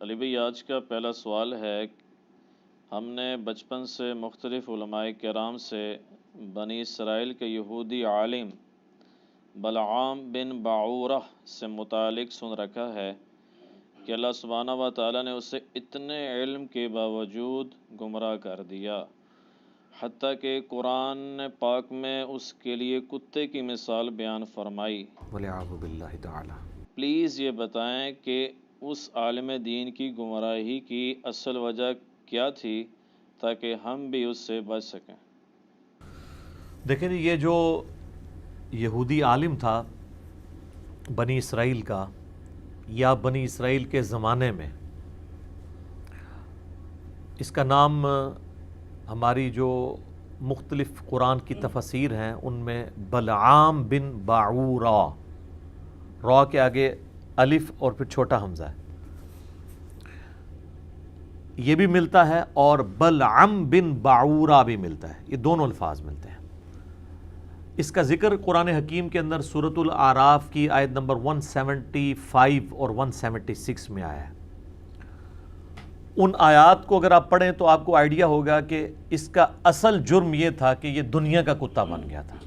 علی بھائی، آج کا پہلا سوال ہے، ہم نے بچپن سے مختلف علماء کرام سے بنی اسرائیل کے یہودی عالم بلعام بن باعورہ سے متعلق سن رکھا ہے کہ اللہ سبحانہ و تعالیٰ نے اسے اتنے علم کے باوجود گمراہ کر دیا، حتیٰ کہ قرآن پاک میں اس کے لیے کتے کی مثال بیان فرمائی۔ وَلِعَاذُ بِاللَّهِ تعالی۔ پلیز یہ بتائیں کہ اس عالم دین کی گمراہی کی اصل وجہ کیا تھی تاکہ ہم بھی اس سے بچ سکیں۔ دیکھیں جی، یہ جو یہودی عالم تھا بنی اسرائیل کا یا بنی اسرائیل کے زمانے میں، اس کا نام ہماری جو مختلف قرآن کی تفاسیر ہیں ان میں بلعام بن باعورہ، را کے آگے الف اور پھر چھوٹا حمزہ ہے، یہ بھی ملتا ہے، اور بلعم بن باعورہ بھی ملتا ہے، یہ دونوں الفاظ ملتے ہیں۔ اس کا ذکر قرآن حکیم کے اندر سورۃ الاعراف کی آیت نمبر 175 اور 176 میں آیا ہے۔ ان آیات کو اگر آپ پڑھیں تو آپ کو آئیڈیا ہوگا کہ اس کا اصل جرم یہ تھا کہ یہ دنیا کا کتا بن گیا تھا،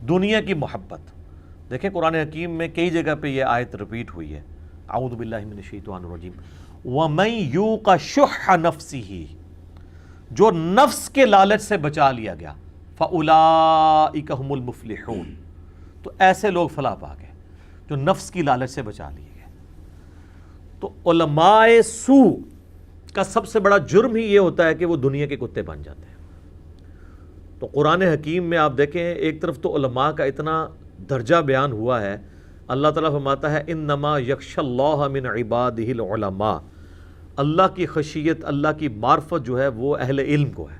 دنیا کی محبت۔ دیکھیں قرآن حکیم میں کئی جگہ پہ یہ آیت ریپیٹ ہوئی ہے، اعوذ باللہ من الشیطان الرجیم، وَمَن یُوقَ شُحَّ نَفْسِهِ، جو نفس کے لالچ سے بچا لیا گیا، فَأُولَئِكَ هُمُ الْمُفْلِحُونَ، تو ایسے لوگ فلاح پا گئے جو نفس کی لالچ سے بچا لیے گئے۔ تو علماء سوء کا سب سے بڑا جرم ہی یہ ہوتا ہے کہ وہ دنیا کے کتے بن جاتے ہیں۔ تو قرآن حکیم میں آپ دیکھیں، ایک طرف تو علماء کا اتنا درجہ بیان ہوا ہے، اللہ تعالیٰ فرماتا ہے انما یخشی اللہ من عبادہ العلماء، اللہ کی خشیت، اللہ کی معرفت جو ہے وہ اہل علم کو ہے،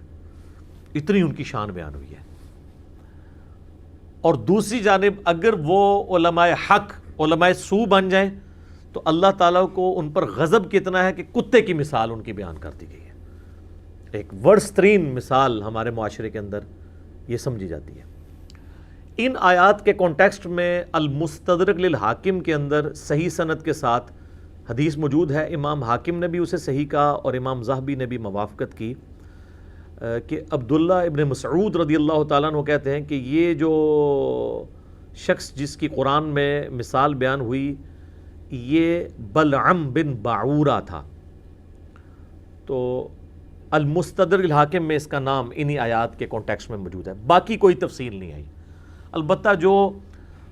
اتنی ان کی شان بیان ہوئی ہے۔ اور دوسری جانب اگر وہ علماء حق علماء سوء بن جائیں تو اللہ تعالیٰ کو ان پر غضب کتنا ہے کہ کتے کی مثال ان کی بیان کر دی گئی ہے۔ ایک ورس ترین مثال ہمارے معاشرے کے اندر یہ سمجھی جاتی ہے۔ ان آیات کے کانٹیکسٹ میں المستدرک للحاکم کے اندر صحیح سند کے ساتھ حدیث موجود ہے، امام حاکم نے بھی اسے صحیح کہا اور امام ذہبی نے بھی موافقت کی، کہ عبداللہ ابن مسعود رضی اللہ تعالیٰ عنہ کہتے ہیں کہ یہ جو شخص جس کی قرآن میں مثال بیان ہوئی یہ بلعم بن باعورہ تھا۔ تو المستدرک الحاکم میں اس کا نام انہی آیات کے کانٹیکسٹ میں موجود ہے، باقی کوئی تفصیل نہیں آئی۔ البتہ جو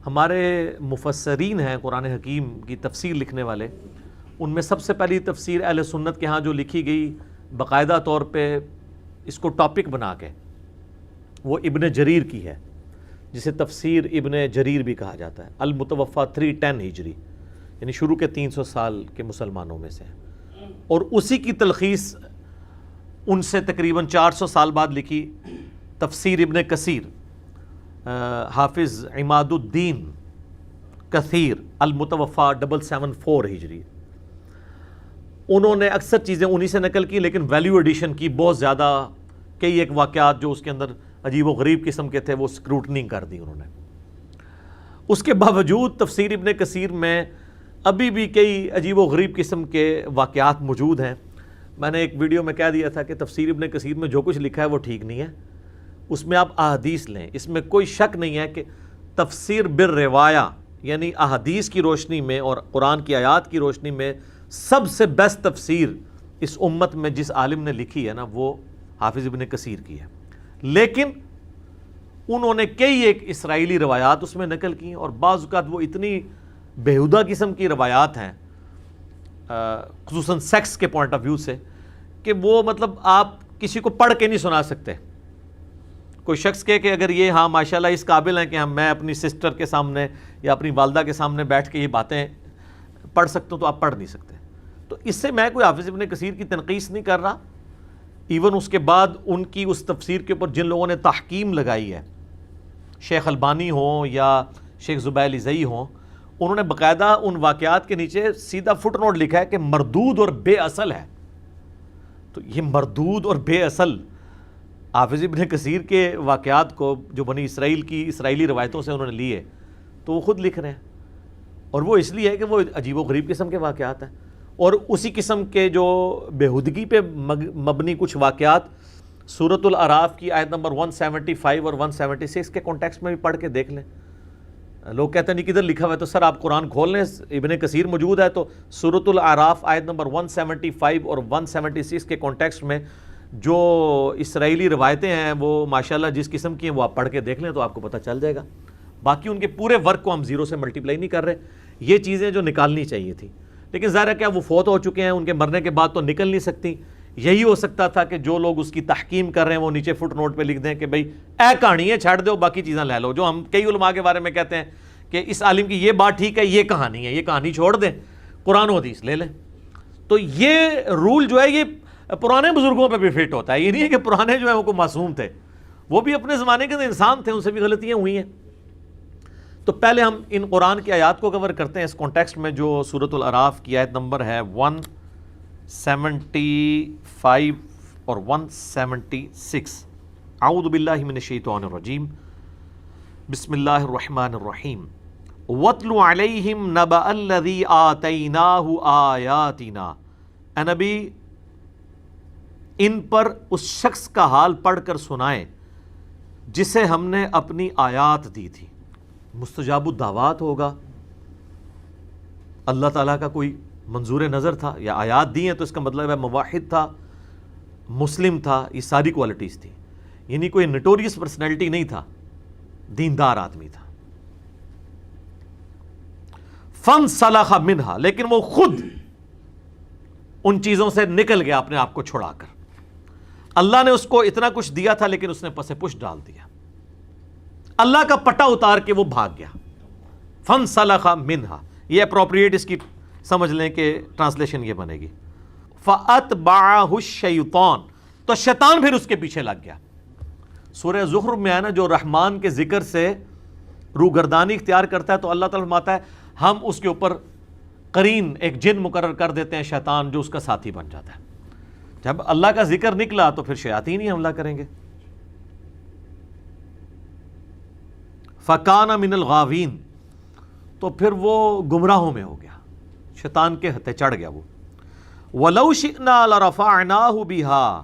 ہمارے مفسرین ہیں قرآن حکیم کی تفسیر لکھنے والے، ان میں سب سے پہلی تفسیر اہل سنت کے ہاں جو لکھی گئی باقاعدہ طور پہ اس کو ٹاپک بنا کے، وہ ابن جریر کی ہے، جسے تفسیر ابن جریر بھی کہا جاتا ہے، المتوفیٰ 310 ہجری، یعنی شروع کے 300 سال کے مسلمانوں میں سے، اور اسی کی تلخیص ان سے تقریباً 400 سال بعد لکھی تفسیر ابن کثیر، حافظ عماد الدین کثیر، المتوفیٰ 774 ہجری۔ انہوں نے اکثر چیزیں انہی سے نقل کی، لیکن ویلیو ایڈیشن کی بہت زیادہ، کئی ایک واقعات جو اس کے اندر عجیب و غریب قسم کے تھے وہ اسکروٹنی کر دی انہوں نے۔ اس کے باوجود تفسیر ابن کثیر میں ابھی بھی کئی عجیب و غریب قسم کے واقعات موجود ہیں۔ میں نے ایک ویڈیو میں کہہ دیا تھا کہ تفسیر ابن کثیر میں جو کچھ لکھا ہے وہ ٹھیک نہیں ہے، اس میں آپ احادیث لیں، اس میں کوئی شک نہیں ہے کہ تفسیر بالروایہ یعنی احادیث کی روشنی میں اور قرآن کی آیات کی روشنی میں سب سے بیسٹ تفسیر اس امت میں جس عالم نے لکھی ہے نا وہ حافظ ابن کثیر کی ہے، لیکن انہوں نے کئی ایک اسرائیلی روایات اس میں نقل کی، اور بعض اوقات وہ اتنی بےہودہ قسم کی روایات ہیں خصوصاً سیکس کے پوائنٹ آف ویو سے کہ وہ مطلب آپ کسی کو پڑھ کے نہیں سنا سکتے۔ کوئی شخص کہے کہ اگر یہ ہاں ماشاءاللہ اس قابل ہیں کہ میں اپنی سسٹر کے سامنے یا اپنی والدہ کے سامنے بیٹھ کے یہ باتیں پڑھ سکتا ہوں، تو آپ پڑھ نہیں سکتے۔ تو اس سے میں کوئی حافظ ابن کثیر کی تنقیص نہیں کر رہا، ایون اس کے بعد ان کی اس تفسیر کے اوپر جن لوگوں نے تحکیم لگائی ہے، شیخ البانی ہوں یا شیخ زبیل زئی ہوں، انہوں نے باقاعدہ ان واقعات کے نیچے سیدھا فٹ نوٹ لکھا ہے کہ مردود اور بے اصل ہے۔ تو یہ مردود اور بے اصل حافظ ابن کثیر کے واقعات کو جو بنی اسرائیل کی اسرائیلی روایتوں سے انہوں نے لیے، تو وہ خود لکھ رہے ہیں، اور وہ اس لیے ہے کہ وہ عجیب و غریب قسم کے واقعات ہیں۔ اور اسی قسم کے جو بےہودگی پہ مبنی کچھ واقعات سورۃ الاعراف کی آیت نمبر 175 اور 176 کے کانٹیکسٹ میں بھی پڑھ کے دیکھ لیں. لوگ کہتے ہیں نہیں کدھر لکھا ہوا ہے، تو سر آپ قرآن کھول لیں، ابن کثیر موجود ہے، تو سورۃ الاعراف آیت نمبر 175 اور 176 کے کانٹیکسٹ میں جو اسرائیلی روایتیں ہیں وہ ماشاءاللہ جس قسم کی ہیں وہ آپ پڑھ کے دیکھ لیں تو آپ کو پتہ چل جائے گا. باقی ان کے پورے ورک کو ہم زیرو سے ملٹیپلائی نہیں کر رہے، یہ چیزیں جو نکالنی چاہیے تھی، لیکن ظاہر ہے کیا وہ فوت ہو چکے ہیں، ان کے مرنے کے بعد تو نکل نہیں سکتی. یہی ہو سکتا تھا کہ جو لوگ اس کی تحکیم کر رہے ہیں وہ نیچے فٹ نوٹ پہ لکھ دیں کہ بھئی اے کہانی ہے چھڑ دو، باقی چیزیں لے لو. جو ہم کئی علماء کے بارے میں کہتے ہیں کہ اس عالم کی یہ بات ٹھیک ہے، یہ کہانی ہے، یہ کہانی چھوڑ دیں، قرآن و حدیث لے لیں. تو یہ رول جو ہے یہ پرانے بزرگوں پہ بھی فٹ ہوتا ہے. یہ نہیں ہے کہ پرانے جو ہیں وہ کوئی معصوم تھے، وہ بھی اپنے زمانے کے انسان تھے، ان سے بھی غلطیاں ہوئی ہیں. تو پہلے ہم ان قرآن کی آیات کو کور کرتے ہیں اس کانٹیکسٹ میں جو سورۃ الاعراف کی آیت نمبر ہے 175 اور 176. اعوذ باللہ من الشیطان الرجیم، بسم اللہ الرحمن الرحیم. وَاتْلُ عَلَيْهِمْ نَبَأَ الَّذِي آتَيْنَاهُ آیَاتِنَا. اے نبی ان پر اس شخص کا حال پڑھ کر سنائیں جسے ہم نے اپنی آیات دی تھی. مستجاب الدعوات ہوگا، اللہ تعالیٰ کا کوئی منظور نظر تھا، یا آیات دی ہیں تو اس کا مطلب ہے موحد تھا، مسلم تھا، یہ ساری کوالٹیز تھی. یعنی کوئی نٹوریس پرسنالٹی نہیں تھا، دیندار آدمی تھا. فَانْسَلَخَ مِنْهَا، لیکن وہ خود ان چیزوں سے نکل گیا اپنے آپ کو چھڑا کر. اللہ نے اس کو اتنا کچھ دیا تھا لیکن اس نے پس پش ڈال دیا، اللہ کا پٹا اتار کے وہ بھاگ گیا. فَانْسَلَخَ مِنْهَا، یہ اپروپریٹ اس کی سمجھ لیں کہ ٹرانسلیشن یہ بنے گی. فَأَتْبَعَهُ الشَّيْطَانُ، تو شیطان پھر اس کے پیچھے لگ گیا. سورہ زخرف میں ہے نا جو رحمان کے ذکر سے روگردانی اختیار کرتا ہے تو اللہ تعالیٰ فرماتا ہے ہم اس کے اوپر قرین ایک جن مقرر کر دیتے ہیں شیطان جو اس کا ساتھی بن جاتا ہے. جب اللہ کا ذکر نکلا تو پھر شیاطین ہی حملہ کریں گے. فَكَانَ مِنَ الْغَاوِينَ، تو پھر وہ گمراہوں میں ہو گیا، شیطان کے ہتھے چڑھ گیا وہ. وَلَوْ شِئْنَا لَرَفَعْنَاهُ بِهَا،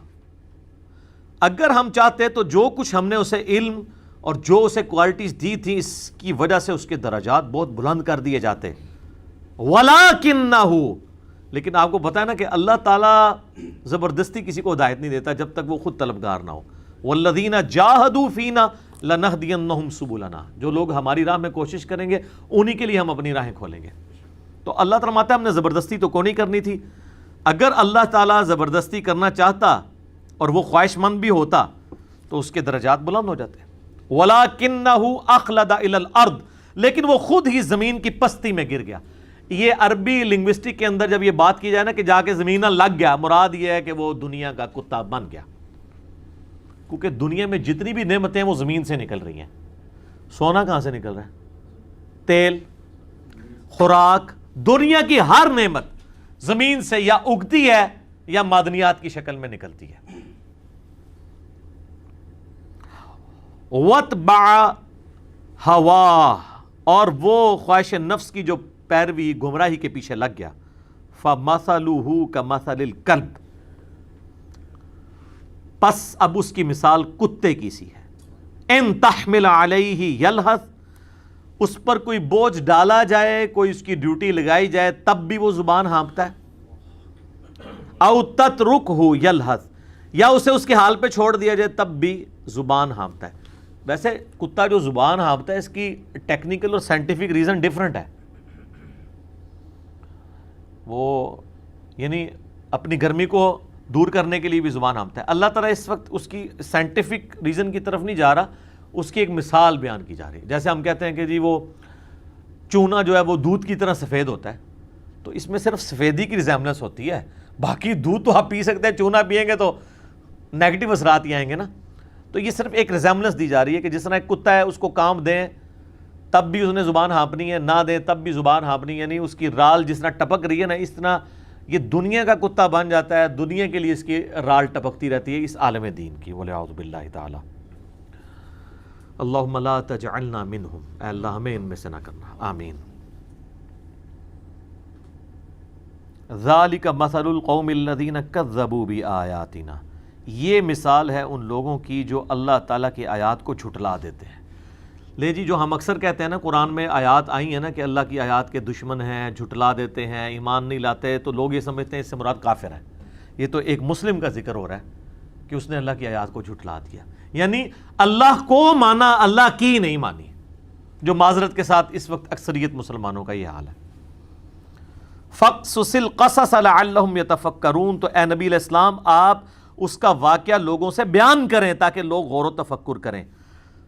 اگر ہم چاہتے تو جو کچھ ہم نے اسے علم اور جو اسے کوالٹیز دی تھی اس کی وجہ سے اس کے درجات بہت بلند کر دیے جاتے. وَلَكِنَّهُ، لیکن آپ کو پتا ہے نا کہ اللہ تعالیٰ زبردستی کسی کو ہدایت نہیں دیتا جب تک وہ خود طلبگار نہ ہو. وَالَّذِينَ جَاهَدُوا فِينَا لَنَهْدِيَنَّهُمْ سُبُلَنَا، جو لوگ ہماری راہ میں کوشش کریں گے انہی کے لیے ہم اپنی راہیں کھولیں گے. تو اللہ تعالیٰ فرماتا ہے ہم نے زبردستی تو کو نہیں کرنی تھی. اگر اللہ تعالیٰ زبردستی کرنا چاہتا اور وہ خواہش مند بھی ہوتا تو اس کے درجات بلند ہو جاتے. وَلَكِنَّهُ أَخْلَدَ إِلَى الْأَرْضِ، لیکن وہ خود ہی زمین کی پستی میں گر گیا. یہ عربی لنگوسٹک کے اندر جب یہ بات کی جائے نا کہ جا کے زمین لگ گیا، مراد یہ ہے کہ وہ دنیا کا کتا بن گیا. کیونکہ دنیا میں جتنی بھی نعمتیں وہ زمین سے نکل رہی ہیں. سونا کہاں سے نکل رہا ہے؟ تیل، خوراک، دنیا کی ہر نعمت زمین سے یا اگتی ہے یا معدنیات کی شکل میں نکلتی ہے. وَاتْبَعَ هَوَاهُ، اور وہ خواہش نفس کی جو پیروی گمراہی کے پیچھے لگ گیا. فَمَثَلُهُ كَمَثَلِ الْكَلْبِ، پس اب اس کی مثال کتے کی سی ہے. اِن تَحْمِلْ عَلَيْهِ يَلْهَثْ، اس پر کوئی بوجھ ڈالا جائے، کوئی اس کی ڈیوٹی لگائی جائے تب بھی وہ زبان ہانپتا ہے. اَوْ تَتْرُكْهُ يَلْهَثْ، یا اسے اس کے حال پہ چھوڑ دیا جائے تب بھی زبان ہانپتا ہے. ویسے کتا جو زبان ہانپتا ہے اس کی ٹیکنیکل اور سائنٹیفک ریزن ڈیفرنٹ ہے. وہ یعنی اپنی گرمی کو دور کرنے کے لیے بھی زبان ہانپتا ہے. اللہ تعالیٰ اس وقت اس کی سائنٹیفک ریزن کی طرف نہیں جا رہا، اس کی ایک مثال بیان کی جا رہی ہے. جیسے ہم کہتے ہیں کہ جی وہ چونا جو ہے وہ دودھ کی طرح سفید ہوتا ہے، تو اس میں صرف سفیدی کی ریزیمبلنس ہوتی ہے، باقی دودھ تو آپ پی سکتے ہیں، چونا پیئیں گے تو نیگیٹو اثرات ہی آئیں گے نا. تو یہ صرف ایک ریزیمبلنس دی جا رہی ہے کہ جس طرح ایک کتا ہے اس کو کام دیں تب بھی اس نے زبان ہانپنی ہے، نہ دیں تب بھی زبان ہانپنی ہے. یعنی اس کی رال جس طرح ٹپک رہی ہے نا، اس طرح یہ دنیا کا کتا بن جاتا ہے، دنیا کے لیے اس کی رال ٹپکتی رہتی ہے اس عالم دین کی. وَلِعَوْذُ بِاللَّهِ تعالی. اللہم لا تجعلنا منہم، اے اللہ ہمیں ان میں سے نہ کرنا، آمین. ذالک مثل القوم الذین کذبوا بآیاتنا، یہ مثال ہے ان لوگوں کی جو اللہ تعالیٰ کی آیات کو جھٹلا دیتے ہیں۔ لے جی، جو ہم اکثر کہتے ہیں نا قرآن میں آیات آئی ہیں نا کہ اللہ کی آیات کے دشمن ہیں، جھٹلا دیتے ہیں، ایمان نہیں لاتے، تو لوگ یہ سمجھتے ہیں اس سے مراد کافر ہے۔ یہ تو ایک مسلم کا ذکر ہو رہا ہے کہ اس نے اللہ کی آیات کو جھٹلا دیا، یعنی اللہ کو مانا، اللہ کی نہیں مانی، جو معذرت کے ساتھ اس وقت اکثریت مسلمانوں کا یہ حال ہے۔ فَقْصُصِ الْقَصَصَ لَعَلَّهُمْ يَتَفَكَّرُونَ، تو اے نبی علیہ السلام آپ اس کا واقعہ لوگوں سے بیان کریں تاکہ لوگ غور و تفکر کریں۔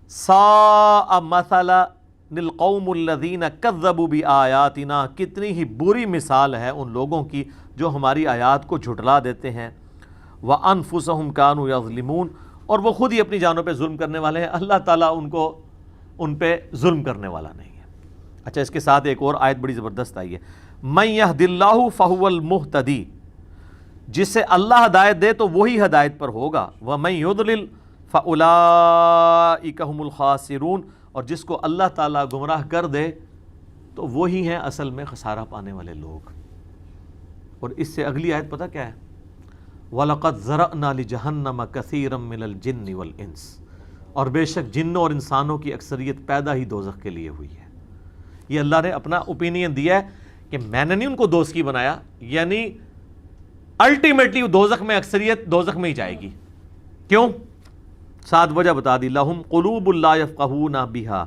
سَاءَ مَثَلًا لِلْقَوْمُ الَّذِينَ كَذَّبُوا بِآيَاتِنَا، کتنی ہی بری مثال ہے ان لوگوں کی جو ہماری آیات کو جھٹلا دیتے ہیں۔ وَأَنفُسَهُمْ كَانُوا يَظْلِمُونَ، اور وہ خود ہی اپنی جانوں پہ ظلم کرنے والے ہیں، اللہ تعالیٰ ان پہ ظلم کرنے والا نہیں ہے۔ اچھا، اس کے ساتھ ایک اور آیت بڑی زبردست آئی ہے، مَن يَهْدِ اللَّهُ فَهُوَ الْمُهْتَدِي، جسے اللہ ہدایت دے تو وہی ہدایت پر ہوگا، وَمَن يُضْلِلْ فَأُولَٰئِكَ هُمُ الْخَاسِرُونَ، اور جس کو اللہ تعالیٰ گمراہ کر دے تو وہی ہیں اصل میں خسارہ پانے والے لوگ۔ اور اس سے اگلی آیت پتہ کیا ہے؟ وَلَقَدْ ذَرَأْنَا لِجَهَنَّمَ كَثِيرًا مِنَ الْجِنِّ وَالْإِنسِ، اور بے شک جنوں اور انسانوں کی اکثریت پیدا ہی دوزخ کے لیے ہوئی ہے۔ یہ اللہ نے اپنا اوپینین دیا ہے کہ میں نے نہیں ان کو دوزخ کی بنایا، یعنی الٹیمیٹلی دوزخ میں اکثریت دوزخ میں ہی جائے گی۔ کیوں؟ ساتھ وجہ بتا دی، لَهُمْ قُلُوبٌ لَا يَفْقَهُونَ بِهَا،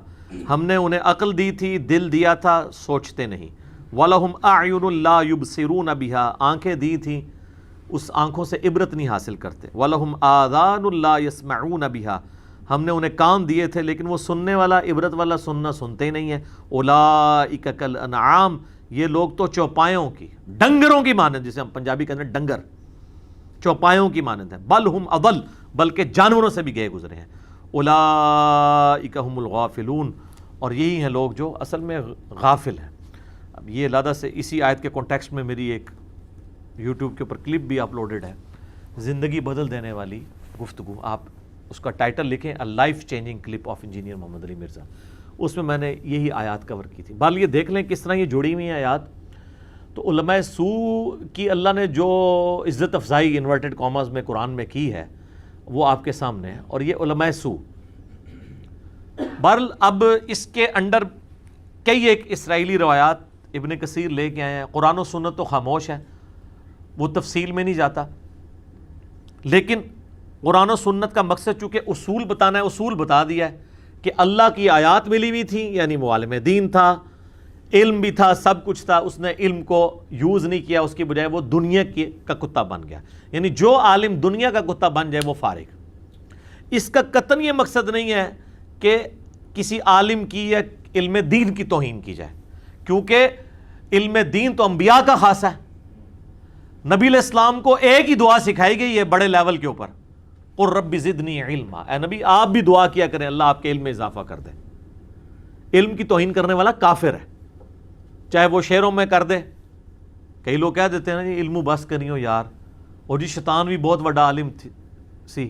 ہم نے انہیں عقل دی تھی، دل دیا تھا، سوچتے نہیں۔ وَلَهُمْ أَعْيُنٌ لَا يُبْصِرُونَ بِهَا، آنکھیں دی تھیں، اس آنکھوں سے عبرت نہیں حاصل کرتے۔ وَلَهُمْ آذَانٌ لَا يَسْمَعُونَ بِهَا، ہم نے انہیں کان دیے تھے لیکن وہ سننے والا، عبرت والا سننا سنتے ہی نہیں ہیں۔ أُولَٰئِكَ كَالْأَنْعَامِ، یہ لوگ تو چوپایوں کی، ڈنگروں کی مانند، جسے ہم پنجابی کہتے ہیں ڈنگر، چوپایوں کی مانند ہیں۔ بل ہم اضل، بلکہ جانوروں سے بھی گئے گزرے ہیں۔ اولئک هم الغافلون، اور یہی ہیں لوگ جو اصل میں غافل ہیں۔ اب یہ علیحدہ سے اسی آیت کے کانٹیکسٹ میں میری ایک یوٹیوب کے اوپر کلپ بھی اپلوڈڈ ہے، زندگی بدل دینے والی گفتگو، آپ اس کا ٹائٹل لکھیں a life changing clip of engineer Muhammad Ali Mirza, اس میں نے یہی آیات کور کی تھی۔ بال یہ دیکھ لیں کس طرح یہ جوڑی ہوئی ہیں آیات۔ تو علماء سو کی اللہ نے جو عزت افزائی انورٹڈ کاماز میں قرآن میں کی ہے وہ آپ کے سامنے ہے، اور یہ علماء سو۔ بہرحال اب اس کے انڈر کئی ایک اسرائیلی روایات ابن کثیر لے کے آئے ہیں، قرآن و سنت تو خاموش ہے، وہ تفصیل میں نہیں جاتا، لیکن قرآن و سنت کا مقصد چونکہ اصول بتانا ہے، اصول بتا دیا ہے کہ اللہ کی آیات ملی ہوئی تھی، یعنی معالم دین تھا، علم بھی تھا، سب کچھ تھا، اس نے علم کو یوز نہیں کیا، اس کی بجائے وہ دنیا کا کتا بن گیا۔ یعنی جو عالم دنیا کا کتا بن جائے وہ فارغ۔ اس کا قطعاً یہ مقصد نہیں ہے کہ کسی عالم کی یا علم دین کی توہین کی جائے، کیونکہ علم دین تو انبیاء کا خاصہ ہے۔ نبی علیہ السلام کو ایک ہی دعا سکھائی گئی ہے بڑے لیول کے اوپر، قُل رب زدنی علما، اے نبی آپ بھی دعا کیا کریں اللہ آپ کے علم میں اضافہ کر دے۔ علم کی توہین کرنے والا کافر ہے، چاہے وہ شعروں میں کر دے۔ کئی لوگ کہہ دیتے ہیں نا جی علم بس کریو یار، اور جی شیطان بھی بہت بڑا عالم سی،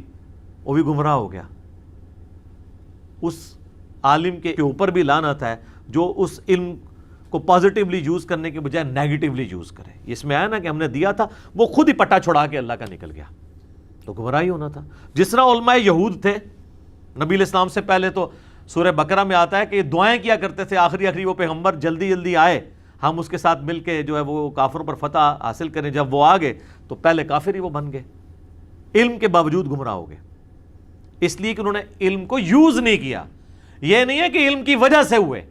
وہ بھی گمراہ ہو گیا۔ اس عالم کے اوپر بھی لعنت ہے جو اس علم کو پازیٹیولی یوز کرنے کے بجائے نیگیٹیولی یوز کرے۔ اس میں آیا نا کہ ہم نے دیا تھا، وہ خود ہی پٹا چھڑا کے اللہ کا نکل گیا، تو گمراہی ہونا تھا۔ جس طرح علماء یہود تھے نبی علیہ السلام سے پہلے، تو سورہ بقرہ میں آتا ہے کہ یہ دعائیں کیا کرتے تھے آخری وہ پیغمبر جلدی جلدی آئے، ہم اس کے ساتھ مل کے جو ہے وہ کافروں پر فتح حاصل کریں۔ جب وہ آ گئے تو پہلے کافر ہی وہ بن گئے، علم کے باوجود گمراہ ہو گئے، اس لیے کہ انہوں نے علم کو یوز نہیں کیا۔ یہ نہیں ہے کہ علم کی وجہ سے ہوئے،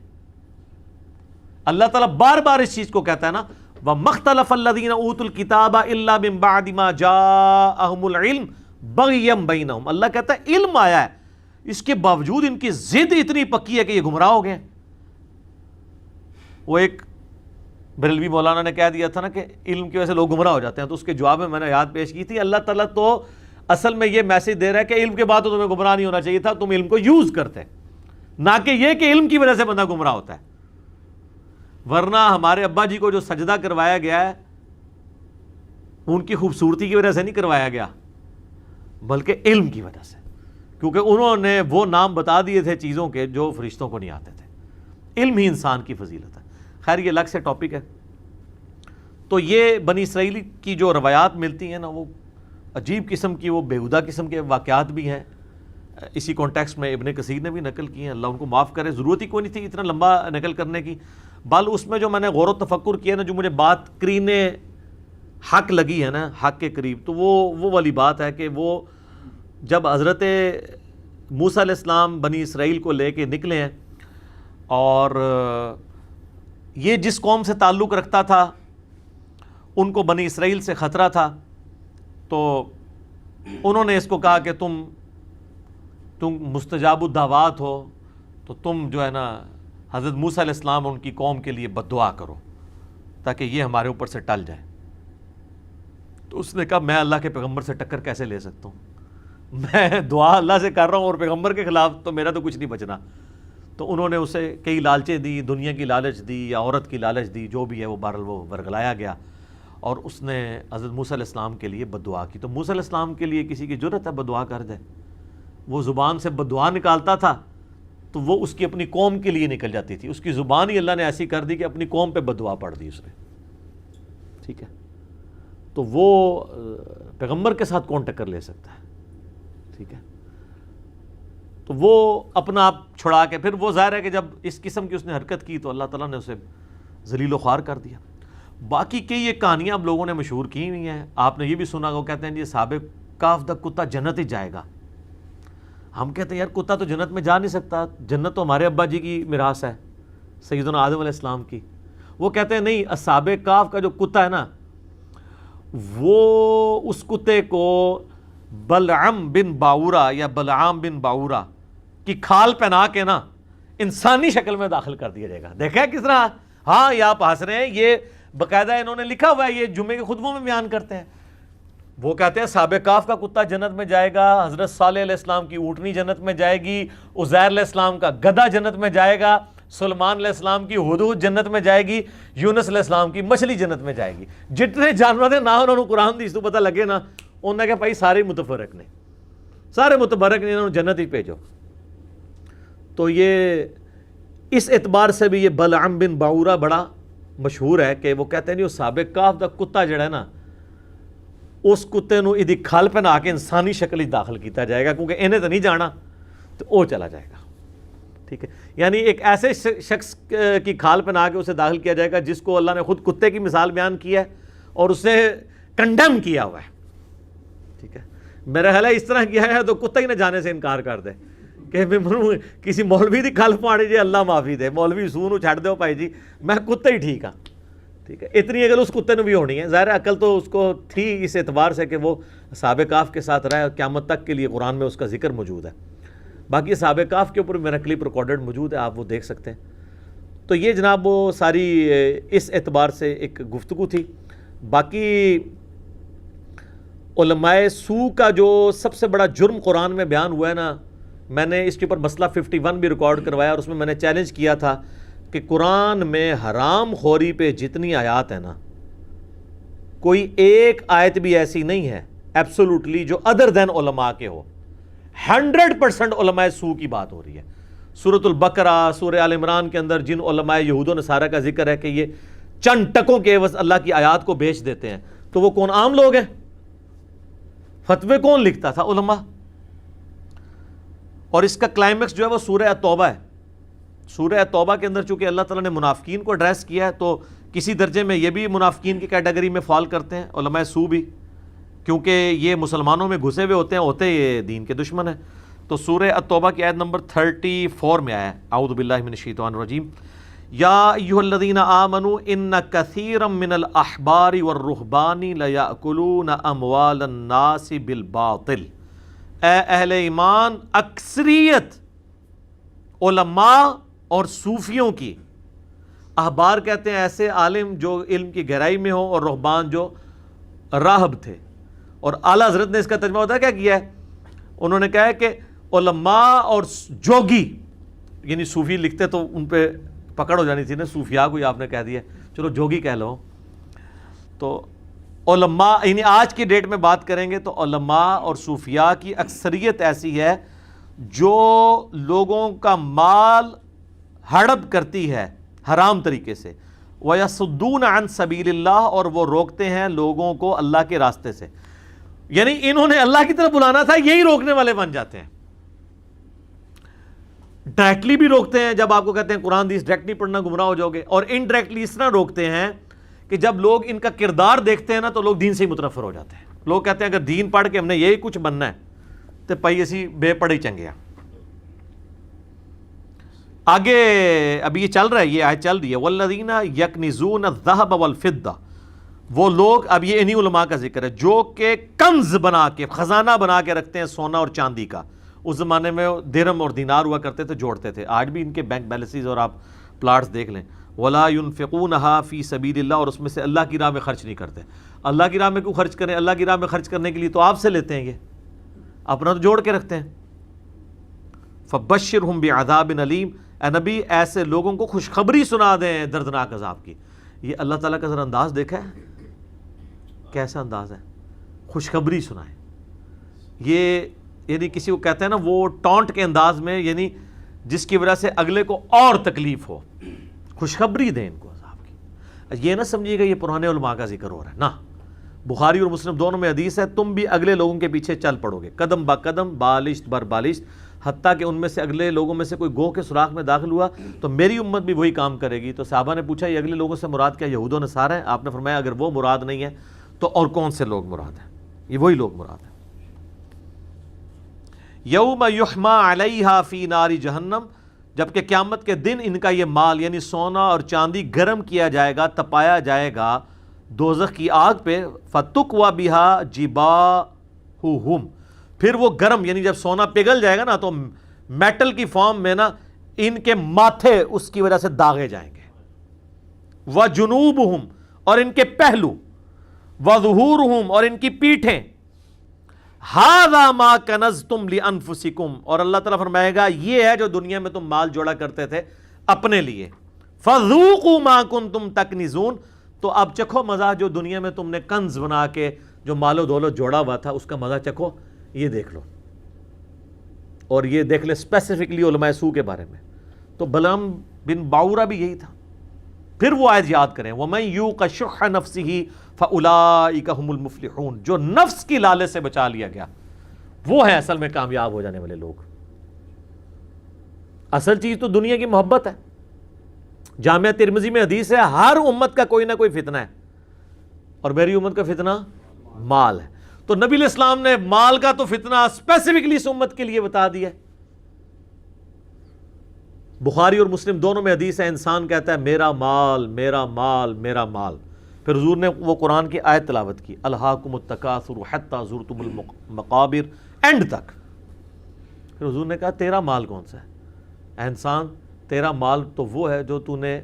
اللہ تعالیٰ بار بار اس چیز کو کہتا ہے نا، وَمَخْتَلَفَ الَّذِينَ أُوتُوا الْكِتَابَ إِلَّا مِن بَعْدِ مَا جَاءَهُمُ الْعِلْمُ بَغْيًا بَيْنَهُمْ، اللہ کہتا ہے علم آیا ہے، اس کے باوجود ان کی ضد اتنی پکی ہے کہ یہ گمراہ ہو گئے۔ وہ ایک بریلوی مولانا نے کہہ دیا تھا نا کہ علم کی وجہ سے لوگ گمراہ ہو جاتے ہیں، تو اس کے جواب میں میں نے یاد پیش کی تھی، اللہ تعالیٰ تو اصل میں یہ میسج دے رہا ہے کہ علم کے بعد تو تمہیں گمراہ نہیں ہونا چاہیے تھا، تم علم کو یوز کرتے، نہ کہ یہ کہ علم کی وجہ سے بندہ گمراہ ہوتا ہے۔ ورنہ ہمارے ابا جی کو جو سجدہ کروایا گیا ہے ان کی خوبصورتی کی وجہ سے نہیں کروایا گیا، بلکہ علم کی وجہ سے، کیونکہ انہوں نے وہ نام بتا دیے تھے چیزوں کے جو فرشتوں کو نہیں آتے تھے۔ علم ہی انسان کی فضیلت ہے۔ خیر یہ الگ سے ٹاپک ہے۔ تو یہ بنی اسرائیل کی جو روایات ملتی ہیں نا، وہ عجیب قسم کی، وہ بیہودہ قسم کے واقعات بھی ہیں. اسی کانٹیکسٹ میں ابن کثیر نے بھی نقل کی ہیں، اللہ ان کو معاف کرے. ضرورت ہی کوئی نہیں تھی اتنا لمبا نقل کرنے کی. بل اس میں جو میں نے غور و تفکر کیا نا، جو مجھے بات کرین حق لگی ہے نا، حق کے قریب، تو وہ والی بات ہے کہ وہ جب حضرت موسیٰ علیہ السلام بنی اسرائیل کو لے کے نکلے ہیں، اور یہ جس قوم سے تعلق رکھتا تھا ان کو بنی اسرائیل سے خطرہ تھا، تو انہوں نے اس کو کہا کہ تم مستجاب الدعوات ہو، تو تم جو ہے نا حضرت موسیٰ علیہ السلام ان کی قوم کے لیے بد دعا کرو تاکہ یہ ہمارے اوپر سے ٹل جائے. تو اس نے کہا میں اللہ کے پیغمبر سے ٹکر کیسے لے سکتا ہوں، میں دعا اللہ سے کر رہا ہوں اور پیغمبر کے خلاف، تو میرا تو کچھ نہیں بچنا. تو انہوں نے اسے کئی لالچیں دی، دنیا کی لالچ دی یا عورت کی لالچ دی، جو بھی ہے وہ بہرحال وہ ورگلایا گیا، اور اس نے حضرت موسیٰ علیہ السلام کے لیے بد دعا کی. تو موسیٰ علیہ السلام کے لیے کسی کی جرأت ہے بد دعا کر دے؟ وہ زبان سے بد دعا نکالتا تھا تو وہ اس کی اپنی قوم کے لیے نکل جاتی تھی. اس کی زبان ہی اللہ نے ایسی کر دی کہ اپنی قوم پہ بد دعا پڑھ دی اس نے. ٹھیک ہے، تو وہ پیغمبر کے ساتھ کون ٹکر لے سکتا ہے؟ ٹھیک ہے، تو وہ اپنا آپ چھڑا کے پھر وہ ظاہر ہے کہ جب اس قسم کی اس نے حرکت کی تو اللہ تعالیٰ نے اسے ذلیل و خوار کر دیا. باقی کئی یہ کہانیاں اب لوگوں نے مشہور کی ہوئی ہیں. آپ نے یہ بھی سنا، وہ کہتے ہیں جی صحابہ کہف دا کتا جنت ہی جائے گا. ہم کہتے ہیں یار کتا تو جنت میں جا نہیں سکتا، جنت تو ہمارے ابا جی کی میراث ہے، سیدنا آدم علیہ السلام کی. وہ کہتے ہیں نہیں، اصحاب کہف کا جو کتا ہے نا، وہ اس کتے کو بلعم بن باورا یا بلعام بن باورا کی کھال پہنا کے نا انسانی شکل میں داخل کر دیا جائے گا. دیکھیں کس طرح، ہاں یہ آپ ہنس رہے ہیں، یہ باقاعدہ انہوں نے لکھا ہوا ہے، یہ جمعے کے خطبوں میں بیان کرتے ہیں. وہ کہتے ہیں صحابہ کہف کا کتا جنت میں جائے گا، حضرت صالح علیہ السلام کی اونٹنی جنت میں جائے گی، عزیر علیہ السلام کا گدھا جنت میں جائے گا، سلمان علیہ السلام کی ہدہد جنت میں جائے گی، یونس علیہ السلام کی مچھلی جنت میں جائے گی. جتنے جانور تھے نا انہوں نے قرآن دی اس تو پتہ لگے نا، انہوں نے کہا بھائی سارے متفرق نے، سارے متبرک نے، انہوں نے جنت ہی بھیجو. تو یہ اس اعتبار سے بھی یہ بلعم بن باورا بڑا مشہور ہے کہ وہ کہتے ہیں نہیں، وہ صحابہ کہف دا کتا جڑا ہے نا، اس کتے نو ادھی کھال پہنا کے انسانی شکل ہی داخل کیتا جائے گا، کیونکہ انہیں تو نہیں جانا تو وہ چلا جائے گا. ٹھیک ہے، یعنی ایک ایسے شخص کی کھال پہنا کے اسے داخل کیا جائے گا جس کو اللہ نے خود کتے کی مثال بیان کی ہے اور اسے کنڈیم کیا ہوا ہے. ٹھیک ہے، میرا خیال ہے اس طرح کیا ہے تو کتا ہی نہ جانے سے انکار کر دے کہ کسی مولوی دی کھال پاڑی جی اللہ معافی دے، مولوی سونو چھڑ دو بھائی جی، میں کتے ہی ٹھیک ہاں. ٹھیک ہے، اتنی اگر اس کتے نے بھی ہونی ہے، ظاہر عقل تو اس کو تھی اس اعتبار سے کہ وہ صحابہ کہف کے ساتھ رہے، قیامت تک کے لیے قرآن میں اس کا ذکر موجود ہے. باقی صحابہ کہف کے اوپر میرا کلپ ریکارڈڈ موجود ہے، آپ وہ دیکھ سکتے ہیں. تو یہ جناب وہ ساری اس اعتبار سے ایک گفتگو تھی. باقی علماء سو کا جو سب سے بڑا جرم قرآن میں بیان ہوا ہے نا، میں نے اس کے اوپر مسئلہ 51 بھی ریکارڈ کروایا، اور اس میں نے چیلنج کیا تھا کہ قرآن میں حرام خوری پہ جتنی آیات ہیں نا، کوئی ایک آیت بھی ایسی نہیں ہے ایبسولوٹلی جو ادر دین علماء کے ہو. 100% علماء سو کی بات ہو رہی ہے. سورۃ البقرہ، سورہ آل عمران کے اندر جن علماء یہود و نصارہ کا ذکر ہے کہ یہ چند ٹکوں کے عوض اللہ کی آیات کو بیچ دیتے ہیں، تو وہ کون عام لوگ ہیں؟ فتوے کون لکھتا تھا؟ علماء. اور اس کا کلائمیکس جو ہے وہ سورہ توبہ ہے. سورہ توبہ کے اندر چونکہ اللہ تعالیٰ نے منافقین کو ایڈریس کیا ہے، تو کسی درجے میں یہ بھی منافقین کی کیٹیگری میں فال کرتے ہیں علماء سو بھی، کیونکہ یہ مسلمانوں میں گھسے ہوئے ہوتے یہ دین کے دشمن ہیں. تو سورہ التوبہ کی آیت نمبر 34 میں آیا ہے، اعوذ باللہ من الشیطان الرجیم، یا ایھا الذین آمنوا ان کثیرا من الاحبار والرہبان لیأکلون اموال الناس بالباطل. اے اہل ایمان، اکثریت علماء اور صوفیوں کی، احبار کہتے ہیں ایسے عالم جو علم کی گہرائی میں ہوں، اور رہبان جو راہب تھے. اور اعلیٰ حضرت نے اس کا ترجمہ ہوتا ہے کیا کیا ہے؟ انہوں نے کہا ہے کہ علماء اور جوگی، یعنی صوفی لکھتے تو ان پہ پکڑ ہو جانی تھی نا، صوفیاء کو آپ نے کہہ دیا، چلو جوگی کہہ لو. تو علماء، یعنی آج کی ڈیٹ میں بات کریں گے تو علماء اور صوفیاء کی اکثریت ایسی ہے جو لوگوں کا مال ہڑپ کرتی ہے حرام طریقے سے، وَيَصُدُّونَ عَن سَبِيلِ اللَّهِ، اور وہ روکتے ہیں لوگوں کو اللہ کے راستے سے. یعنی انہوں نے اللہ کی طرف بلانا تھا، یہی روکنے والے بن جاتے ہیں. ڈائریکٹلی بھی روکتے ہیں، جب آپ کو کہتے ہیں قرآن حدیث ڈائریکٹلی پڑھنا گمراہ ہو جاؤ گے، اور انڈائریکٹلی اس طرح روکتے ہیں کہ جب لوگ ان کا کردار دیکھتے ہیں نا تو لوگ دین سے ہی متنفر ہو جاتے ہیں. لوگ کہتے ہیں اگر دین پڑھ کے ہم نے یہی کچھ بننا ہے تو پائی اسی بے پڑھے چنگے ہیں. آگے ابھی یہ چل رہا ہے، یہ آیت چل رہی ہے والذین یکنزون الذهب والفضہ. وہ لوگ، اب یہ انہی علماء کا ذکر ہے جو کہ کنز بنا کے، خزانہ بنا کے رکھتے ہیں سونا اور چاندی کا. اس زمانے میں درہم اور دینار ہوا کرتے تھے، جوڑتے تھے. آج بھی ان کے بینک بیلنسز اور آپ پلاٹس دیکھ لیں. ولا ينفقونها فی سبیل اللہ، اور اس میں سے اللہ کی راہ میں خرچ نہیں کرتے. اللہ کی راہ میں کیوں خرچ کریں؟ اللہ کی راہ میں خرچ کرنے کے لیے تو آپ سے لیتے ہیں، یہ اپنا تو جوڑ کے رکھتے ہیں. فبشرہم بعذاب علیم، اے نبی ایسے لوگوں کو خوشخبری سنا دیں دردناک عذاب کی. یہ اللہ تعالیٰ کا ذرا انداز دیکھا ہے کیسا انداز ہے، خوشخبری سنائیں. یہ یعنی کسی کو کہتے ہیں نا وہ ٹونٹ کے انداز میں، یعنی جس کی وجہ سے اگلے کو اور تکلیف ہو، خوشخبری دیں ان کو عذاب کی. یہ نہ سمجھیے گا یہ پرانے علماء کا ذکر ہو رہا ہے، نہ. بخاری اور مسلم دونوں میں حدیث ہے تم بھی اگلے لوگوں کے پیچھے چل پڑو گے قدم با قدم، بالشت بر بالشت، حتیٰ کہ ان میں سے اگلے لوگوں میں سے کوئی گوہ کے سوراخ میں داخل ہوا تو میری امت بھی وہی کام کرے گی. تو صحابہ نے پوچھا یہ اگلے لوگوں سے مراد کیا یہود و نصارہ ہیں؟ آپ نے فرمایا اگر وہ مراد نہیں ہے تو اور کون سے لوگ مراد ہیں؟ یہ وہی لوگ مراد ہیں. یوم یحما علیہا فی نار جہنم، جبکہ قیامت کے دن ان کا یہ مال یعنی سونا اور چاندی گرم کیا جائے گا، تپایا جائے گا دوزخ کی آگ پہ. فتقوی بہا جباہہم، پھر وہ گرم یعنی جب سونا پگھل جائے گا نا تو میٹل کی فارم میں نا ان کے ماتھے اس کی وجہ سے داغے جائیں گے. وجنوبہم، اور ان کے پہلو، وظہورہم، اور ان کی پیٹھیں. ھذا ما کنزتم لانفسکم، اور اللہ تعالیٰ فرمائے گا یہ ہے جو دنیا میں تم مال جوڑا کرتے تھے اپنے لیے. فذوقوا ما کنتم تکنزون، تو اب چکھو مزہ جو دنیا میں تم نے کنز بنا کے جو مال و دولت جوڑا ہوا تھا اس کا مزہ چکھو. یہ دیکھ لو. اور یہ دیکھ لے اسپیسیفکلی علماء سو کے بارے میں تو بلعام بن باورہ بھی یہی تھا. پھر وہ آیت یاد کریں وَمَن یُوقَ شُحَّ نَفْسِهِ فَأُولَٰئِکَ هُمُ الْمُفْلِحُونَ، جو نفس کی لالچ سے بچا لیا گیا وہ ہے اصل میں کامیاب ہو جانے والے لوگ. اصل چیز تو دنیا کی محبت ہے. جامعہ ترمذی میں حدیث ہے ہر امت کا کوئی نہ کوئی فتنہ ہے، اور میری امت کا فتنہ مال ہے. تو نبی علیہ السلام نے مال کا تو فتنہ اسپیسیفکلی اس امت کے لیے بتا دیا. بخاری اور مسلم دونوں میں حدیث ہے انسان کہتا ہے میرا مال میرا مال میرا مال. پھر حضور نے وہ قرآن کی آیت تلاوت کی الہاکم التکاثر حتی زرتم المقابر، اینڈ تک. پھر حضور نے کہا تیرا مال کون سا ہے؟ اے انسان تیرا مال تو وہ ہے جو تو نے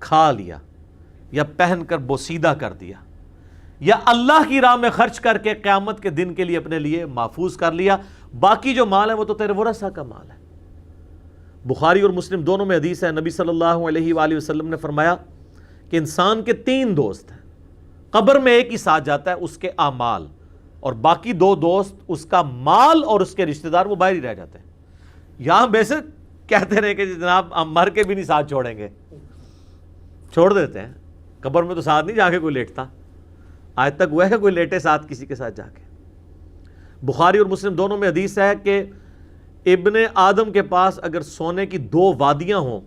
کھا لیا یا پہن کر بوسیدہ کر دیا یا اللہ کی راہ میں خرچ کر کے قیامت کے دن کے لیے اپنے لیے محفوظ کر لیا. باقی جو مال ہے وہ تو تیرے ورثہ کا مال ہے. بخاری اور مسلم دونوں میں حدیث ہے نبی صلی اللہ علیہ وآلہ وسلم نے فرمایا کہ انسان کے 3 دوست ہیں. قبر میں ایک ہی ساتھ جاتا ہے اس کے اعمال، اور باقی 2 دوست اس کا مال اور اس کے رشتہ دار وہ باہر ہی رہ جاتے ہیں. یہاں بیسک کہتے رہے کہ جناب ہم مر کے بھی نہیں ساتھ چھوڑیں گے، چھوڑ دیتے ہیں. قبر میں تو ساتھ نہیں جا کے کوئی لیٹتا. آج تک وہ ہے کہ کوئی لیٹے ساتھ کسی کے ساتھ جا کے. بخاری اور مسلم دونوں میں حدیث ہے کہ ابن آدم کے پاس اگر سونے کی 2 وادیاں ہوں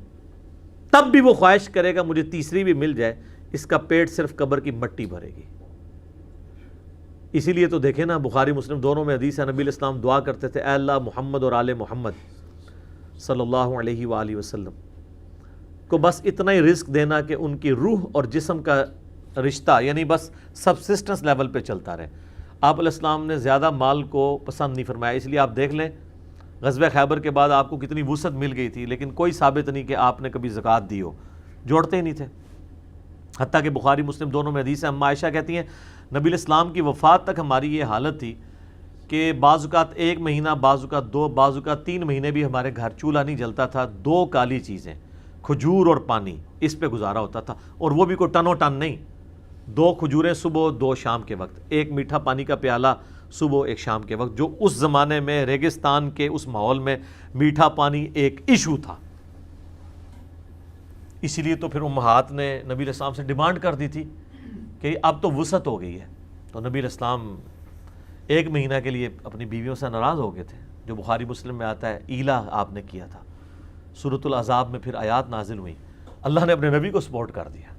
تب بھی وہ خواہش کرے گا مجھے تیسری بھی مل جائے. اس کا پیٹ صرف قبر کی مٹی بھرے گی. اسی لیے تو دیکھیں نا بخاری مسلم دونوں میں حدیث ہے نبی علیہ السلام دعا کرتے تھے اے اللہ محمد اور آل محمد صلی اللہ علیہ وآلہ وسلم کو بس اتنا ہی رزق دینا کہ ان کی روح اور جسم کا رشتہ یعنی بس سبسسٹنس لیول پہ چلتا رہے. آپ علیہ السلام نے زیادہ مال کو پسند نہیں فرمایا. اس لیے آپ دیکھ لیں غزوہ خیبر کے بعد آپ کو کتنی وسعت مل گئی تھی لیکن کوئی ثابت نہیں کہ آپ نے کبھی زکوٰۃ دی ہو، جوڑتے ہی نہیں تھے. حتیٰ کہ بخاری مسلم دونوں میں حدیث ہے اما عائشہ کہتی ہیں نبی علیہ السلام کی وفات تک ہماری یہ حالت تھی کہ بعض اوقات 1 مہینہ، بعض اوقات 2، بعض اوقات 3 مہینے بھی ہمارے گھر چولہا نہیں جلتا تھا. 2 کالی چیزیں کھجور اور پانی، اس پہ گزارا ہوتا تھا. اور وہ بھی کوئی ٹنو ٹن نہیں، 2 کھجوریں صبح 2 شام کے وقت، 1 میٹھا پانی کا پیالہ صبح 1 شام کے وقت. جو اس زمانے میں ریگستان کے اس ماحول میں میٹھا پانی ایک ایشو تھا. اسی لیے تو پھر امہات نے نبی علیہ السلام سے ڈیمانڈ کر دی تھی کہ اب تو وسعت ہو گئی ہے. تو نبی علیہ السلام 1 مہینہ کے لیے اپنی بیویوں سے ناراض ہو گئے تھے، جو بخاری مسلم میں آتا ہے. ایلا آپ نے کیا تھا. سورۃ الاحزاب میں پھر آیات نازل ہوئی، اللہ نے اپنے نبی کو سپورٹ کر دیا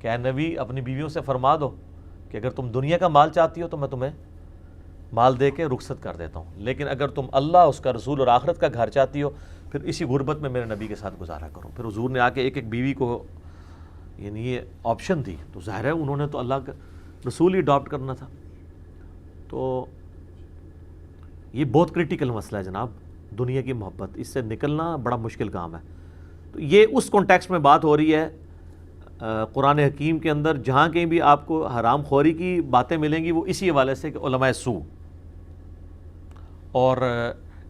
کہ اے نبی اپنی بیویوں سے فرما دو کہ اگر تم دنیا کا مال چاہتی ہو تو میں تمہیں مال دے کے رخصت کر دیتا ہوں، لیکن اگر تم اللہ، اس کا رسول اور آخرت کا گھر چاہتی ہو پھر اسی غربت میں میرے نبی کے ساتھ گزارا کرو. پھر حضور نے آ کے ایک بیوی کو یعنی یہ آپشن دی، تو ظاہر ہے انہوں نے تو اللہ کا رسول ہی اڈاپٹ کرنا تھا. تو یہ بہت کرٹیکل مسئلہ ہے جناب، دنیا کی محبت، اس سے نکلنا بڑا مشکل کام ہے. تو یہ اس کانٹیکسٹ میں بات ہو رہی ہے قرآن حکیم کے اندر، جہاں کہیں بھی آپ کو حرام خوری کی باتیں ملیں گی وہ اسی حوالے سے کہ علماء سو. اور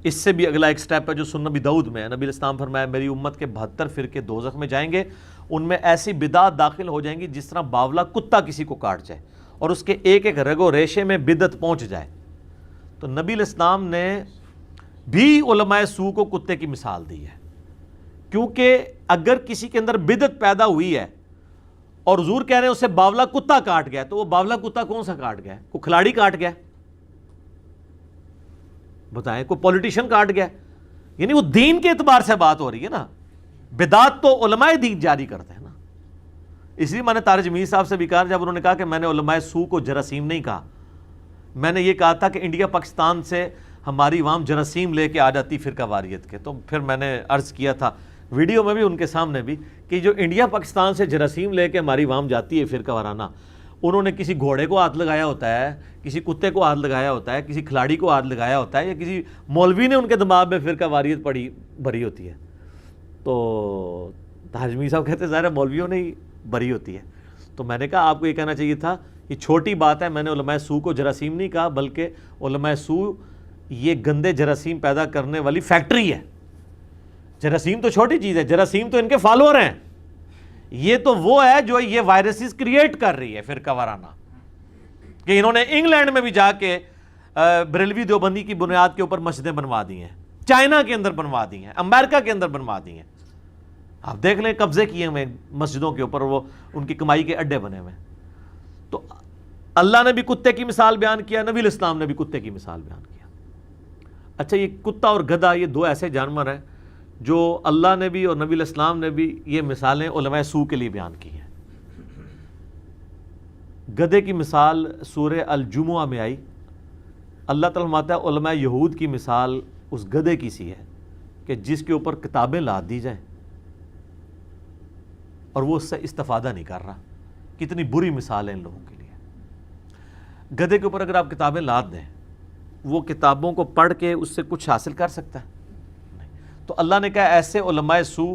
اس سے بھی اگلا ایک سٹیپ ہے جو سنن نبی داؤد میں ہے. نبی علیہ السلام فرمایا میری امت کے 72 فرقے دوزخ میں جائیں گے، ان میں ایسی بدعت داخل ہو جائیں گی جس طرح باولا کتا کسی کو کاٹ جائے اور اس کے ایک ایک رگ و ریشے میں بدعت پہنچ جائے. تو نبی علیہ السلام نے بھی علماء سو کو کتے کی مثال دی ہے، کیونکہ اگر کسی کے اندر بدعت پیدا ہوئی ہے اور حضور کہہ رہے ہیں اسے باولا کتا کاٹ گیا، تو وہ باولا کتا کون سا کاٹ گیا؟ کوئی کھلاڑی کاٹ گیا؟ بتائیں، کوئی پولیٹیشین کاٹ گیا؟ یعنی وہ دین کے اعتبار سے بات ہو رہی ہے نا. بدعت تو علماء دین جاری کرتے ہیں نا. اس لیے میں نے طارق جمیل صاحب سے بھی کہا جب انہوں نے کہا کہ میں نے علماء سو کو جراثیم نہیں کہا، میں نے یہ کہا تھا کہ انڈیا پاکستان سے ہماری عوام جراثیم لے کے آ جاتی فرقہ واریت کے. تو پھر میں نے عرض کیا تھا ویڈیو میں بھی ان کے سامنے بھی کہ جو انڈیا پاکستان سے جراثیم لے کے ہماری عوام جاتی ہے فرقہ وارانہ، انہوں نے کسی گھوڑے کو ہاتھ لگایا ہوتا ہے، کسی کتے کو ہاتھ لگایا ہوتا ہے، کسی کھلاڑی کو ہاتھ لگایا ہوتا ہے، یا کسی مولوی نے ان کے دماغ میں فرقہ واریت بھری ہوتی ہے. تو حاجمی صاحب کہتے ہیں ظاہر مولویوں نے ہی بھری ہوتی ہے. تو میں نے کہا آپ کو یہ کہنا چاہیے تھا یہ چھوٹی بات ہے، میں نے علماء سو کو جراثیم نہیں کہا، بلکہ علماء سو یہ گندے جراثیم پیدا کرنے والی فیکٹری ہے. جراثیم تو چھوٹی چیز ہے، جراثیم تو ان کے فالوور ہیں. یہ تو وہ ہے جو یہ وائرسز کریٹ کر رہی ہے فرقہ وارانہ، کہ انہوں نے انگلینڈ میں بھی جا کے بریلوی دیوبندی کی بنیاد کے اوپر مسجدیں بنوا دی ہیں، چائنا کے اندر بنوا دی ہیں، امریکہ کے اندر بنوا دی ہیں. آپ دیکھ لیں قبضے کیے ہوئے مسجدوں کے اوپر، وہ ان کی کمائی کے اڈے بنے ہوئے. تو اللہ نے بھی کتے کی مثال بیان کیا، نبی علیہ السلام نے بھی کتے کی مثال بیان کیا. اچھا، یہ کتا اور گدھا یہ دو ایسے جانور ہیں جو اللہ نے بھی اور نبی علیہ السلام نے بھی یہ مثالیں علماء سو کے لیے بیان کی ہیں. گدھے کی مثال سورہ الجمعہ میں آئی. اللہ تعالیٰ فرماتا ہے علماء یہود کی مثال اس گدھے کی سی ہے کہ جس کے اوپر کتابیں لاد دی جائیں اور وہ اس سے استفادہ نہیں کر رہا. کتنی بری مثال ہے ان لوگوں کے لیے. گدھے کے اوپر اگر آپ کتابیں لاد دیں، وہ کتابوں کو پڑھ کے اس سے کچھ حاصل کر سکتا ہے؟ تو اللہ نے کہا ایسے علماء سو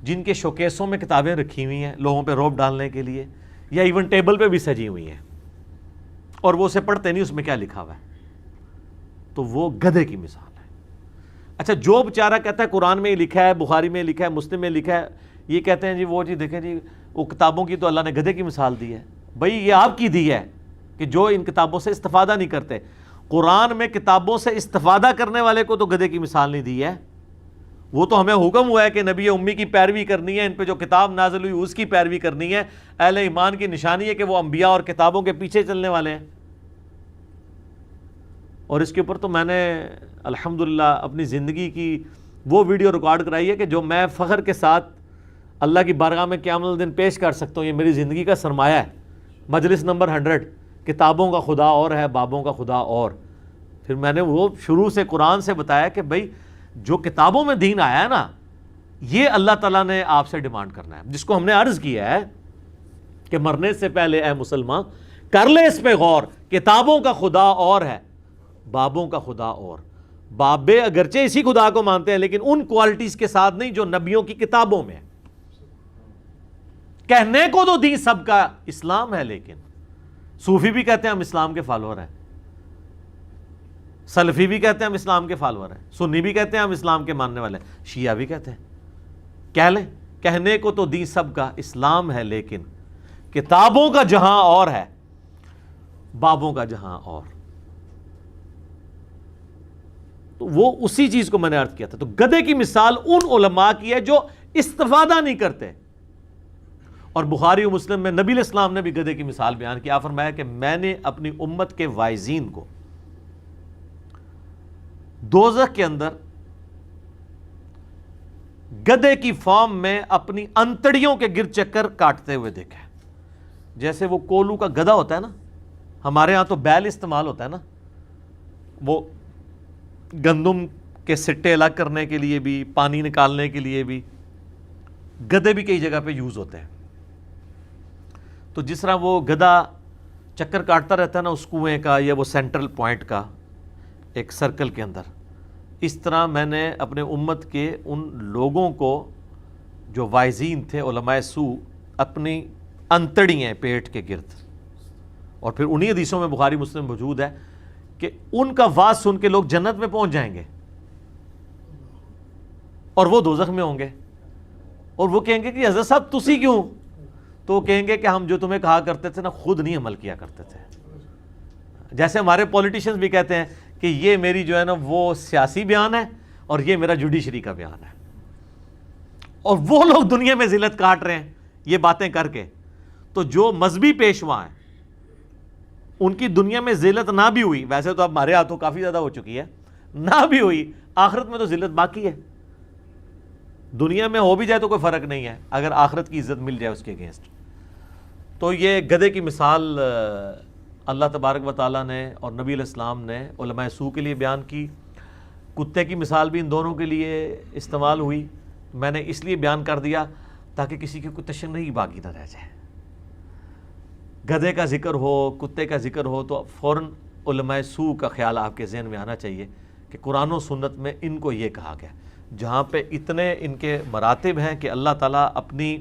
جن کے شوکیسوں میں کتابیں رکھی ہوئی ہیں لوگوں پہ روب ڈالنے کے لیے، یا ایون ٹیبل پہ بھی سجی ہوئی ہیں، اور وہ اسے پڑھتے نہیں اس میں کیا لکھا ہوا ہے، تو وہ گدھے کی مثال ہے. اچھا، جو بیچارہ کہتا ہے قرآن میں ہی لکھا ہے، بخاری میں لکھا ہے، مسلم میں لکھا ہے، یہ کہتے ہیں جی وہ جی دیکھیں جی وہ کتابوں کی تو اللہ نے گدھے کی مثال دی ہے. بھائی یہ آپ کی دی ہے کہ جو ان کتابوں سے استفادہ نہیں کرتے. قرآن میں کتابوں سے استفادہ کرنے والے کو تو گدھے کی مثال نہیں دی ہے. وہ تو ہمیں حکم ہوا ہے کہ نبی امی کی پیروی کرنی ہے، ان پہ جو کتاب نازل ہوئی اس کی پیروی کرنی ہے. اہل ایمان کی نشانی ہے کہ وہ انبیاء اور کتابوں کے پیچھے چلنے والے ہیں. اور اس کے اوپر تو میں نے الحمدللہ اپنی زندگی کی وہ ویڈیو ریکارڈ کرائی ہے کہ جو میں فخر کے ساتھ اللہ کی بارگاہ میں قیامت الدین پیش کر سکتا ہوں. یہ میری زندگی کا سرمایہ ہے. مجلس نمبر 100، کتابوں کا خدا اور ہے، بابوں کا خدا اور. پھر میں نے وہ شروع سے قرآن سے بتایا کہ بھائی جو کتابوں میں دین آیا ہے نا، یہ اللہ تعالیٰ نے آپ سے ڈیمانڈ کرنا ہے، جس کو ہم نے عرض کیا ہے کہ مرنے سے پہلے اے مسلمان کر لے اس پہ غور. کتابوں کا خدا اور ہے، بابوں کا خدا اور. بابے اگرچہ اسی خدا کو مانتے ہیں لیکن ان کوالٹیز کے ساتھ نہیں جو نبیوں کی کتابوں میں ہے. کہنے کو تو دین سب کا اسلام ہے، لیکن صوفی بھی کہتے ہیں ہم اسلام کے فالوور ہیں، سلفی بھی کہتے ہیں ہم اسلام کے فالوور ہیں، سنی بھی کہتے ہیں ہم اسلام کے ماننے والے ہیں، شیعہ بھی کہتے ہیں. کہہ لیں کہنے کو تو دین سب کا اسلام ہے، لیکن کتابوں کا جہاں اور ہے، بابوں کا جہاں اور. تو وہ اسی چیز کو میں نے عرض کیا تھا. تو گدھے کی مثال ان علماء کی ہے جو استفادہ نہیں کرتے. اور بخاری و مسلم میں نبی علیہ السلام نے بھی گدھے کی مثال بیان کی. آپ فرمایا کہ میں نے اپنی امت کے وائزین کو دوزخ کے اندر گدھے کی فارم میں اپنی انتڑیوں کے گرد چکر کاٹتے ہوئے دیکھا ہے. جیسے وہ کولو کا گدھا ہوتا ہے نا, ہمارے ہاں تو بیل استعمال ہوتا ہے نا, وہ گندم کے سٹے الگ کرنے کے لیے بھی, پانی نکالنے کے لیے بھی. گدھے بھی کئی جگہ پہ یوز ہوتے ہیں. تو جس طرح وہ گدھا چکر کاٹتا رہتا ہے نا اس کنویں کا یا وہ سینٹرل پوائنٹ کا ایک سرکل کے اندر, اس طرح میں نے اپنے امت کے ان لوگوں کو جو وائزین تھے علماء سو اپنی انتڑیاں پیٹ کے گرد, اور پھر انہی حدیثوں میں بخاری مسلم موجود ہے کہ ان کا واز سن کے لوگ جنت میں پہنچ جائیں گے اور وہ دوزخ میں ہوں گے, اور وہ کہیں گے کہ حضرت صاحب تسی کیوں؟ تو وہ کہیں گے کہ ہم جو تمہیں کہا کرتے تھے نا خود نہیں عمل کیا کرتے تھے. جیسے ہمارے پولیٹیشنز بھی کہتے ہیں کہ یہ میری جو ہے نا وہ سیاسی بیان ہے اور یہ میرا جوڈیشری کا بیان ہے, اور وہ لوگ دنیا میں ذلت کاٹ رہے ہیں یہ باتیں کر کے. تو جو مذہبی پیشوا ہیں ان کی دنیا میں ذلت نہ بھی ہوئی, ویسے تو اب ہمارے ہاتھوں کافی زیادہ ہو چکی ہے, نہ بھی ہوئی آخرت میں تو ذلت باقی ہے. دنیا میں ہو بھی جائے تو کوئی فرق نہیں ہے اگر آخرت کی عزت مل جائے اس کے اگینسٹ. تو یہ گدھے کی مثال اللہ تبارک و تعالیٰ نے اور نبی علیہ السلام نے علماء سو کے لیے بیان کی. کتے کی مثال بھی ان دونوں کے لیے استعمال ہوئی. میں نے اس لیے بیان کر دیا تاکہ کسی کی کوئی تشنیع باقی نہ رہ جائے. گدھے کا ذکر ہو, کتے کا ذکر ہو تو فوراً علماء سو کا خیال آپ کے ذہن میں آنا چاہیے کہ قرآن و سنت میں ان کو یہ کہا گیا, جہاں پہ اتنے ان کے مراتب ہیں کہ اللہ تعالیٰ اپنی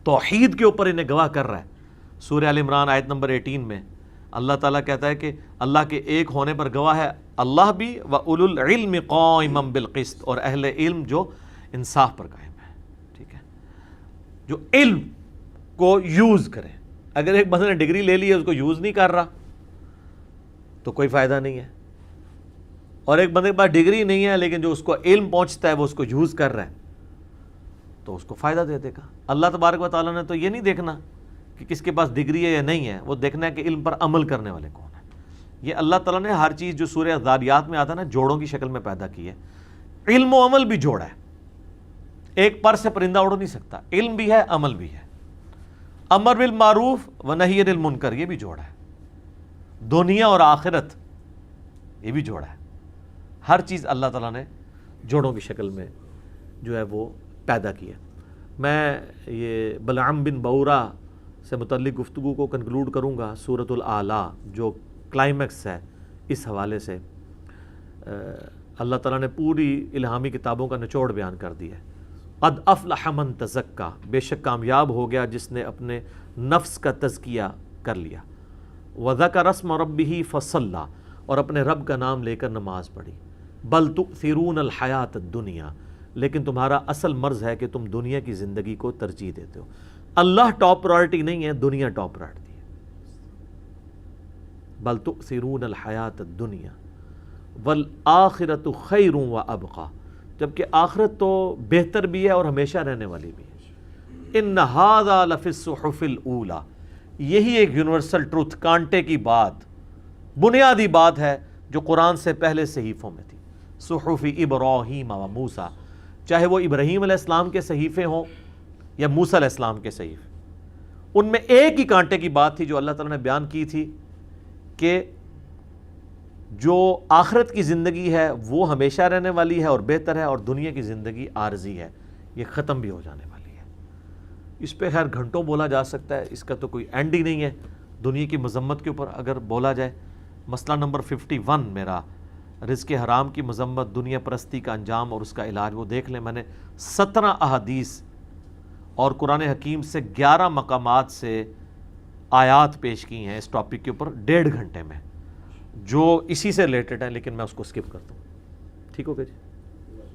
توحید کے اوپر انہیں گواہ کر رہا ہے. سورہ آل عمران آیت نمبر 18 میں اللہ تعالیٰ کہتا ہے کہ اللہ کے ایک ہونے پر گواہ ہے اللہ بھی, وَأُولُو الْعِلْمِ قَائِمًا بِالْقِسْطِ, اور اہل علم جو انصاف پر قائم ہے. ٹھیک ہے, جو علم کو یوز کریں. اگر ایک بندے نے ڈگری لے لی ہے اس کو یوز نہیں کر رہا تو کوئی فائدہ نہیں ہے, اور ایک بندے کے پاس ڈگری نہیں ہے لیکن جو اس کو علم پہنچتا ہے وہ اس کو یوز کر رہا ہے تو اس کو فائدہ دے دے گا. اللہ تبارک و تعالیٰ نے تو یہ نہیں دیکھنا کہ کس کے پاس ڈگری ہے یا نہیں ہے, وہ دیکھنا ہے کہ علم پر عمل کرنے والے کون ہیں. یہ اللہ تعالیٰ نے ہر چیز جو سورہ ذاریات میں آتا ہے نا جوڑوں کی شکل میں پیدا کی ہے. علم و عمل بھی جوڑا ہے, ایک پر سے پرندہ اڑ نہیں سکتا. علم بھی ہے, عمل بھی ہے. امر بالمعروف و نہی عن المنکر یہ بھی جوڑا ہے. دنیا اور آخرت یہ بھی جوڑا ہے. ہر چیز اللہ تعالیٰ نے جوڑوں کی شکل میں جو ہے وہ پیدا کیا. میں یہ بلعام بن بعورہ سے متعلق گفتگو کو کنکلوڈ کروں گا. سورۃ الاعلیٰ جو کلائمیکس ہے اس حوالے سے اللہ تعالیٰ نے پوری الہامی کتابوں کا نچوڑ بیان کر دیا ہے. قد افلح من تزکا, بے شک کامیاب ہو گیا جس نے اپنے نفس کا تزکیہ کر لیا. وذکر اسم ربہ فصلی, اور اپنے رب کا نام لے کر نماز پڑھی. بل تؤثرون الحیات الدنیا, لیکن تمہارا اصل مرض ہے کہ تم دنیا کی زندگی کو ترجیح دیتے ہو. اللہ ٹاپ پرائرٹی نہیں ہے, دنیا ٹاپ پرائرٹی ہے. بل تؤثرون الحیات الدنیا والآخرۃ خیر وابقی, جبکہ آخرت تو بہتر بھی ہے اور ہمیشہ رہنے والی بھی ہے. ان ھذا لفی الصحف الاولی, یہی ایک یونیورسل ٹروتھ, کانٹے کی بات, بنیادی بات ہے جو قرآن سے پہلے صحیفوں میں تھی. صحف ابراہیم و موسیٰ, چاہے وہ ابراہیم علیہ السلام کے صحیفے ہوں یا موسیٰ علیہ السلام کے صحیفے, ان میں ایک ہی کانٹے کی بات تھی جو اللہ تعالیٰ نے بیان کی تھی کہ جو آخرت کی زندگی ہے وہ ہمیشہ رہنے والی ہے اور بہتر ہے, اور دنیا کی زندگی عارضی ہے, یہ ختم بھی ہو جانے والی ہے. اس پہ خیر گھنٹوں بولا جا سکتا ہے, اس کا تو کوئی اینڈ ہی نہیں ہے. دنیا کی مذمت کے اوپر اگر بولا جائے, مسئلہ نمبر 51 میرا رزق حرام کی مذمت, دنیا پرستی کا انجام اور اس کا علاج, وہ دیکھ لیں. میں نے 17 احادیث اور قرآن حکیم سے 11 مقامات سے آیات پیش کی ہیں اس ٹاپک کے اوپر 1.5 گھنٹے میں, جو اسی سے ریلیٹڈ ہیں, لیکن میں اس کو سکپ کرتا ہوں. ٹھیک ہو گیا جی.